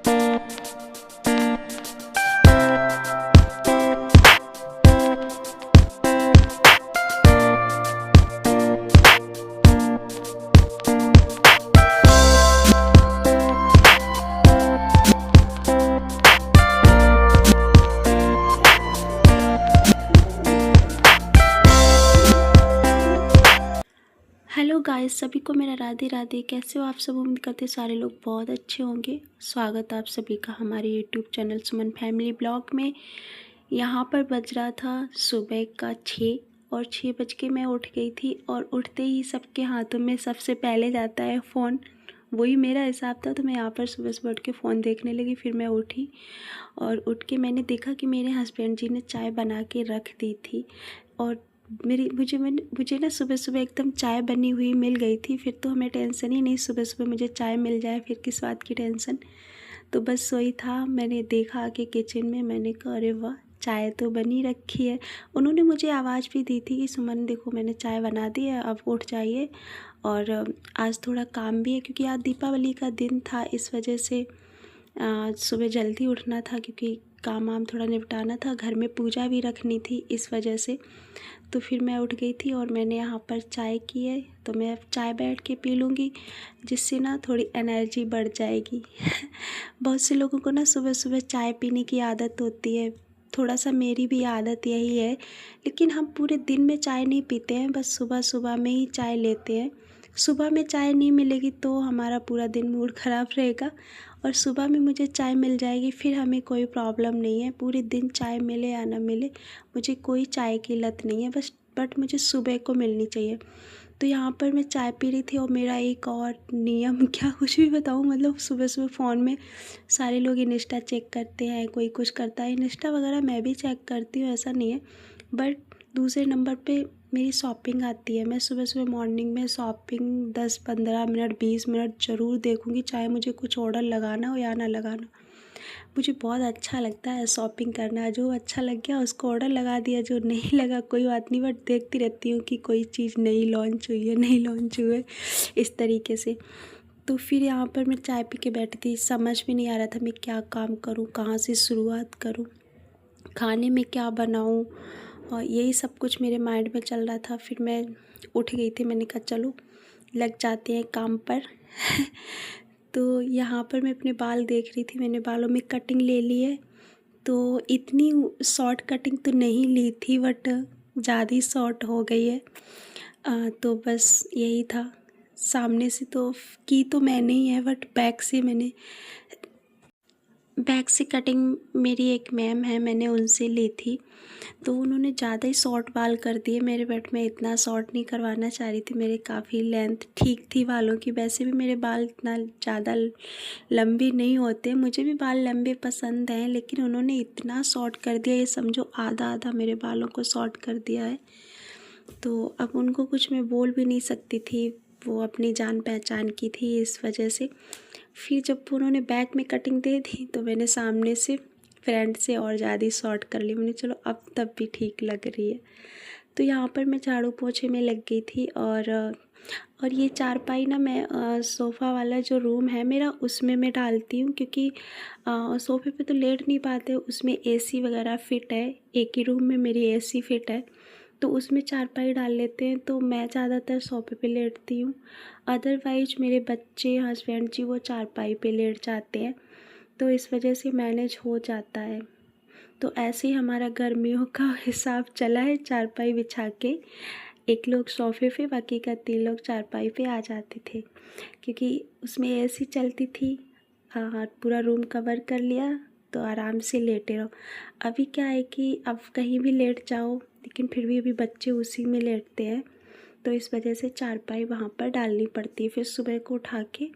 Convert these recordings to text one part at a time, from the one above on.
Hello guys, सभी को मेरा राधे राधे। कैसे हो आप सब? उम्मीद करते हैं सारे लोग बहुत अच्छे होंगे। स्वागत है आप सभी का हमारे यूट्यूब चैनल सुमन फैमिली ब्लॉग में। यहाँ पर बज रहा था सुबह का 6 और 6 बज के मैं उठ गई थी और उठते ही सबके हाथों में सबसे पहले जाता है फ़ोन। वही मेरा हिसाब था, तो मैं यहाँ पर सुबह सुबह उठ के फ़ोन देखने लगी। फिर मैं उठी और उठ के मैंने देखा कि मेरे हस्बैंड जी ने चाय बना के रख दी थी और मुझे ना सुबह सुबह एकदम चाय बनी हुई मिल गई थी। फिर तो हमें टेंशन ही नहीं, सुबह सुबह मुझे चाय मिल जाए फिर किस बात की टेंशन। तो बस वही था, मैंने देखा आके किचन में, मैंने कहा अरे वाह, चाय तो बनी रखी है। उन्होंने मुझे आवाज़ भी दी थी कि सुमन देखो मैंने चाय बना दी है, अब उठ जाइए। और आज थोड़ा काम भी है क्योंकि आज दीपावली का दिन था, इस वजह से सुबह जल्दी उठना था क्योंकि काम वाम थोड़ा निपटाना था, घर में पूजा भी रखनी थी, इस वजह से। तो फिर मैं उठ गई थी और मैंने यहाँ पर चाय की है, तो मैं अब चाय बैठ के पी लूँगी, जिससे ना थोड़ी एनर्जी बढ़ जाएगी। बहुत से लोगों को ना सुबह सुबह चाय पीने की आदत होती है, थोड़ा सा मेरी भी आदत यही है, लेकिन हम पूरे दिन में चाय नहीं पीते हैं, बस सुबह सुबह में ही चाय लेते हैं। सुबह में चाय नहीं मिलेगी तो हमारा पूरा दिन मूड ख़राब रहेगा, और सुबह में मुझे चाय मिल जाएगी फिर हमें कोई प्रॉब्लम नहीं है। पूरे दिन चाय मिले या ना मिले, मुझे कोई चाय की लत नहीं है, बट मुझे सुबह को मिलनी चाहिए। तो यहाँ पर मैं चाय पी रही थी और मेरा एक और नियम क्या कुछ भी बताऊँ, मतलब सुबह सुबह फ़ोन में सारे लोग इंस्टा चेक करते हैं, कोई कुछ करता है, इंस्टा वगैरह मैं भी चेक करती हूँ, ऐसा नहीं है। बट दूसरे नंबर पे मेरी शॉपिंग आती है। मैं सुबह सुबह मॉर्निंग में शॉपिंग 10-15 मिनट 20 मिनट ज़रूर देखूँगी, चाहे मुझे कुछ ऑर्डर लगाना हो या ना लगाना। मुझे बहुत अच्छा लगता है शॉपिंग करना, जो अच्छा लग गया उसको ऑर्डर लगा दिया, जो नहीं लगा कोई बात नहीं, बट देखती रहती हूँ कि कोई चीज़ नई लॉन्च हुई है, नहीं लॉन्च हुई है, इस तरीके से। तो फिर यहाँ पर मैं चाय पी के बैठी थी, समझ में नहीं आ रहा था मैं क्या काम करूँ, कहाँ से शुरुआत करूँ, खाने में क्या बनाऊँ, और यही सब कुछ मेरे माइंड में चल रहा था। फिर मैं उठ गई थी, मैंने कहा चलो लग जाते हैं काम पर। तो यहाँ पर मैं अपने बाल देख रही थी, मैंने बालों में कटिंग ले ली है। तो इतनी शॉर्ट कटिंग तो नहीं ली थी, बट ज़्यादा ही शॉर्ट हो गई है। तो बस यही था। सामने से तो की तो मैंने ही है, बट बैक से कटिंग मेरी एक मैम है, मैंने उनसे ली थी। तो उन्होंने ज़्यादा ही शॉर्ट बाल कर दिए मेरे, बट मैं इतना शॉर्ट नहीं करवाना चाह रही थी, मेरे काफ़ी लेंथ ठीक थी बालों की। वैसे भी मेरे बाल इतना ज़्यादा लंबे नहीं होते, मुझे भी बाल लंबे पसंद हैं, लेकिन उन्होंने इतना शॉर्ट कर दिया, ये समझो आधा आधा मेरे बालों को शॉर्ट कर दिया है। तो अब उनको कुछ मैं बोल भी नहीं सकती थी, वो अपनी जान पहचान की थी, इस वजह से। फिर जब उन्होंने बैक में कटिंग दे दी तो मैंने सामने से फ्रंट से और ज़्यादा शॉर्ट कर ली, मैंने चलो अब तब भी ठीक लग रही है। तो यहाँ पर मैं झाड़ू पोछे में लग गई थी, और ये चारपाई ना मैं सोफ़ा वाला जो रूम है मेरा, उसमें मैं डालती हूँ, क्योंकि सोफ़े पे तो लेट नहीं पाते, उसमें एसी वगैरह फ़िट है, एक ही रूम में मेरी एसी फ़िट है, तो उसमें चारपाई डाल लेते हैं। तो मैं ज़्यादातर सोफ़े पे लेटती हूँ, अदरवाइज मेरे बच्चे हस्बैंड जी वो चारपाई पे लेट जाते हैं, तो इस वजह से मैनेज हो जाता है। तो ऐसे ही हमारा गर्मियों का हिसाब चला है, चारपाई बिछा के एक लोग सोफ़े पे, बाकी का 3 लोग चारपाई पे आ जाते थे, क्योंकि उसमें एसी चलती थी। पूरा रूम कवर कर लिया तो आराम से लेटे रहो। अभी क्या है कि अब कहीं भी लेट जाओ, लेकिन फिर भी अभी बच्चे उसी में लेटते हैं, तो इस वजह से चारपाई वहाँ पर डालनी पड़ती है। फिर सुबह को उठा के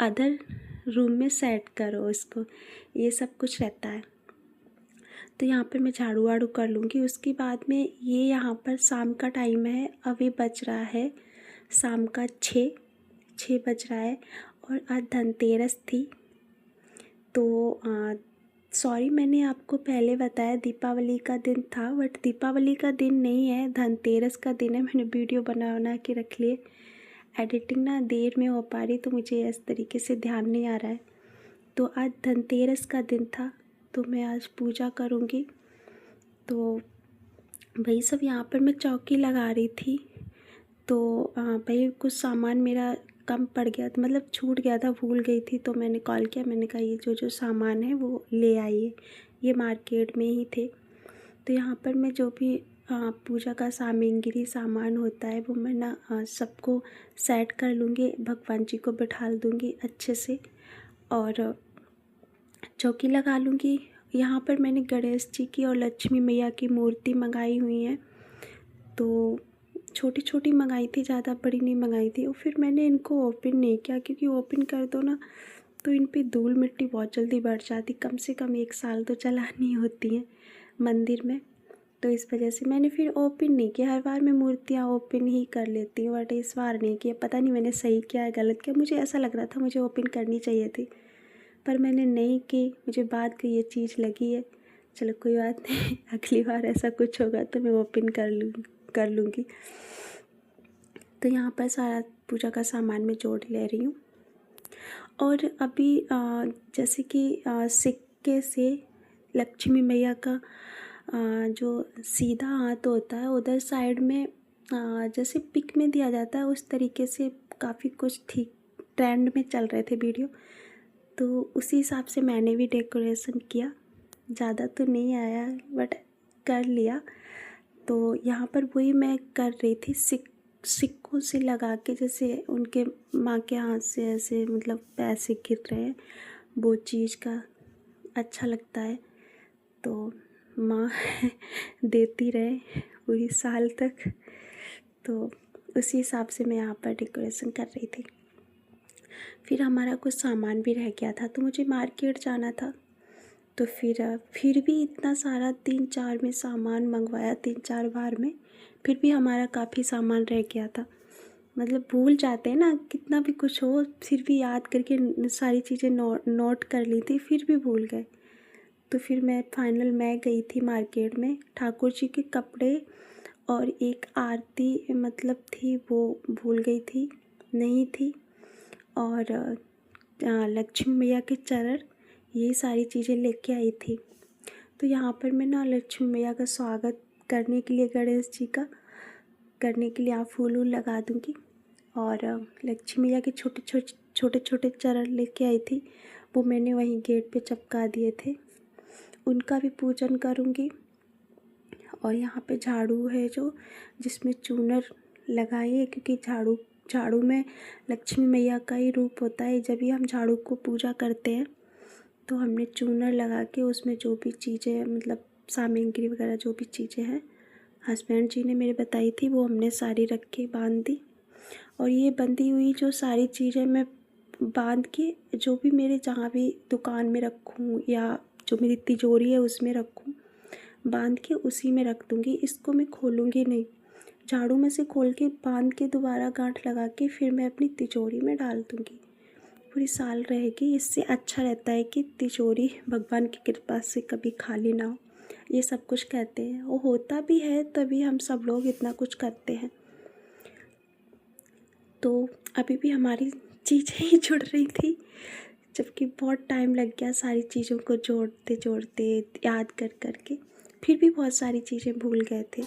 अदर रूम में सेट करो इसको, ये सब कुछ रहता है। तो यहाँ पर मैं झाड़ू वाड़ू कर लूँगी, उसके बाद में ये यहाँ पर शाम का टाइम है, अभी बज रहा है शाम का 6 बज रहा है, और आज धनतेरस थी। तो सॉरी, मैंने आपको पहले बताया दीपावली का दिन था, बट दीपावली का दिन नहीं है, धनतेरस का दिन है। मैंने वीडियो बना के रख लिए, एडिटिंग ना देर में हो पा रही, तो मुझे इस तरीके से ध्यान नहीं आ रहा है। तो आज धनतेरस का दिन था, तो मैं आज पूजा करूँगी। तो वही सब यहाँ पर मैं चौकी लगा रही थी। तो भाई कुछ सामान मेरा कम पड़ गया था, मतलब छूट गया था, भूल गई थी। तो मैंने कॉल किया, मैंने कहा ये जो जो सामान है वो ले आइए, ये मार्केट में ही थे। तो यहाँ पर मैं जो भी पूजा का सामग्री सामान होता है वो मैं ना सबको सेट कर लूँगी, भगवान जी को बिठा दूँगी अच्छे से और चौकी लगा लूँगी। यहाँ पर मैंने गणेश जी की और लक्ष्मी मैया की मूर्ति मंगाई हुई है। तो छोटी छोटी मंगाई थी, ज़्यादा बड़ी नहीं मंगाई थी। और फिर मैंने इनको ओपन नहीं किया, क्योंकि ओपन कर दो ना तो इन पे धूल मिट्टी बहुत जल्दी बढ़ जाती। कम से कम 1 साल तो चलानी होती है मंदिर में। तो इस वजह से मैंने फिर ओपन नहीं किया। हर बार मैं मूर्तियाँ ओपन ही कर लेती हूँ, बट इस बार नहीं किया। पता नहीं मैंने सही किया है गलत किया, मुझे ऐसा लग रहा था मुझे ओपन करनी चाहिए थी, पर मैंने नहीं की। मुझे बाद की ये चीज़ लगी है। चलो कोई बात नहीं, अगली बार ऐसा कुछ होगा तो मैं ओपन कर लूँगी। तो यहाँ पर सारा पूजा का सामान मैं जोड़ ले रही हूँ। और अभी जैसे कि सिक्के से लक्ष्मी मैया का जो सीधा हाथ होता है उधर साइड में जैसे पिक में दिया जाता है, उस तरीके से काफ़ी कुछ ठीक ट्रेंड में चल रहे थे वीडियो। तो उसी हिसाब से मैंने भी डेकोरेशन किया। ज़्यादा तो नहीं आया बट कर लिया। तो यहाँ पर वही मैं कर रही थी, सिक्कों से लगा के, जैसे उनके माँ के हाथ से ऐसे मतलब पैसे गिर रहे हैं, वो चीज़ का अच्छा लगता है। तो माँ देती रहे पूरी साल तक। तो उसी हिसाब से मैं यहाँ पर डेकोरेशन कर रही थी। फिर हमारा कुछ सामान भी रह गया था, तो मुझे मार्केट जाना था। तो फिर भी इतना सारा 3-4 में सामान मंगवाया, 3-4 बार में, फिर भी हमारा काफ़ी सामान रह गया था। मतलब भूल जाते हैं ना, कितना भी कुछ हो फिर भी याद करके सारी चीज़ें नोट कर ली थी, फिर भी भूल गए। तो फिर मैं गई थी मार्केट में, ठाकुर जी के कपड़े और एक आरती मतलब थी वो भूल गई थी, नहीं थी। और लक्ष्मी मैया के चरण, यही सारी चीज़ें लेके आई थी। तो यहाँ पर मैं ना लक्ष्मी मैया का स्वागत करने के लिए, गणेश जी का करने के लिए आप फूल वूल लगा दूँगी। और लक्ष्मी मैया के छोटे छोटे चरण लेके आई थी, वो मैंने वहीं गेट पे चिपका दिए थे, उनका भी पूजन करूँगी। और यहाँ पे झाड़ू है जो, जिसमें चूनर लगाई है, क्योंकि झाड़ू में लक्ष्मी मैया का ही रूप होता है। जब भी हम झाड़ू को पूजा करते हैं तो हमने चूनर लगा के उसमें जो भी चीज़ें मतलब सामग्री वगैरह जो भी चीज़ें हैं हस्बैंड जी ने मेरे बताई थी, वो हमने सारी रख के बांध दी। और ये बंधी हुई जो सारी चीज़ें मैं बांध के जो भी मेरे जहाँ भी दुकान में रखूँ या जो मेरी तिजोरी है उसमें रखूँ, बांध के उसी में रख दूँगी। इसको मैं खोलूँगी नहीं, झाड़ू में से खोल के बांध के दोबारा गांठ लगा के फिर मैं अपनी तिजोरी में डाल दूँगी, पूरी साल रहेगी। इससे अच्छा रहता है कि तिजोरी भगवान की कृपा से कभी खाली ना हो, ये सब कुछ कहते हैं। वो होता भी है, तभी हम सब लोग इतना कुछ करते हैं। तो अभी भी हमारी चीज़ें ही जुड़ रही थी, जबकि बहुत टाइम लग गया सारी चीज़ों को जोड़ते जोड़ते, याद कर कर के। फिर भी बहुत सारी चीज़ें भूल गए थे।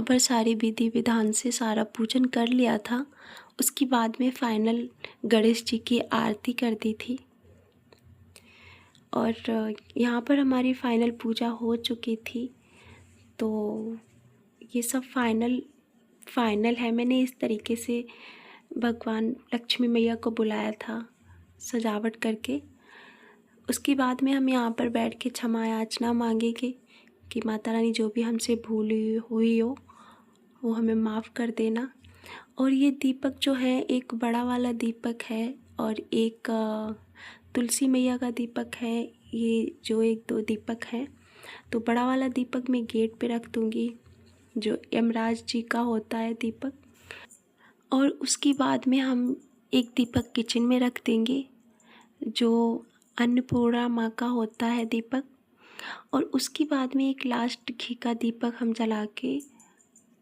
पर सारी विधि विधान से सारा पूजन कर लिया था। उसके बाद में फाइनल गणेश जी की आरती कर दी थी और यहाँ पर हमारी फाइनल पूजा हो चुकी थी। तो ये सब फाइनल है। मैंने इस तरीके से भगवान लक्ष्मी मैया को बुलाया था सजावट करके। उसके बाद में हम यहाँ पर बैठ के क्षमा याचना मांगेंगे कि माता रानी जो भी हमसे भूल हुई हो वो हमें माफ़ कर देना। और ये दीपक जो है एक बड़ा वाला दीपक है और एक तुलसी मैया का दीपक है। ये जो एक दो दीपक हैं, तो बड़ा वाला दीपक मैं गेट पे रख दूँगी जो यमराज जी का होता है दीपक। और उसके बाद में हम एक दीपक किचन में रख देंगे जो अन्नपूर्णा माँ का होता है दीपक। और उसके बाद में एक लास्ट घी का दीपक हम जला के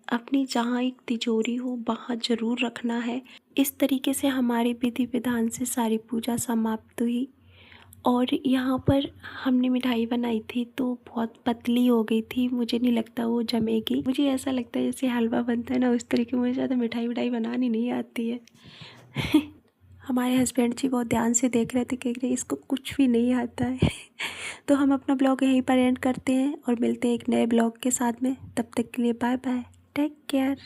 अपनी जहाँ एक तिजोरी हो वहाँ ज़रूर रखना है। इस तरीके से हमारी विधि विधान से सारी पूजा समाप्त हुई। और यहाँ पर हमने मिठाई बनाई थी तो बहुत पतली हो गई थी, मुझे नहीं लगता वो जमेगी। मुझे ऐसा लगता है जैसे हलवा बनता है ना, उस तरीके मुझे ज़्यादा मिठाई बनानी नहीं आती है। हमारे हस्बैंड जी बहुत ध्यान से देख रहे थे, कह रहे इसको कुछ भी नहीं आता है। तो हम अपना ब्लॉग यहीं पर एंड करते हैं और मिलते हैं एक नए ब्लॉग के साथ में। तब तक के लिए बाय बाय, टेक केयर।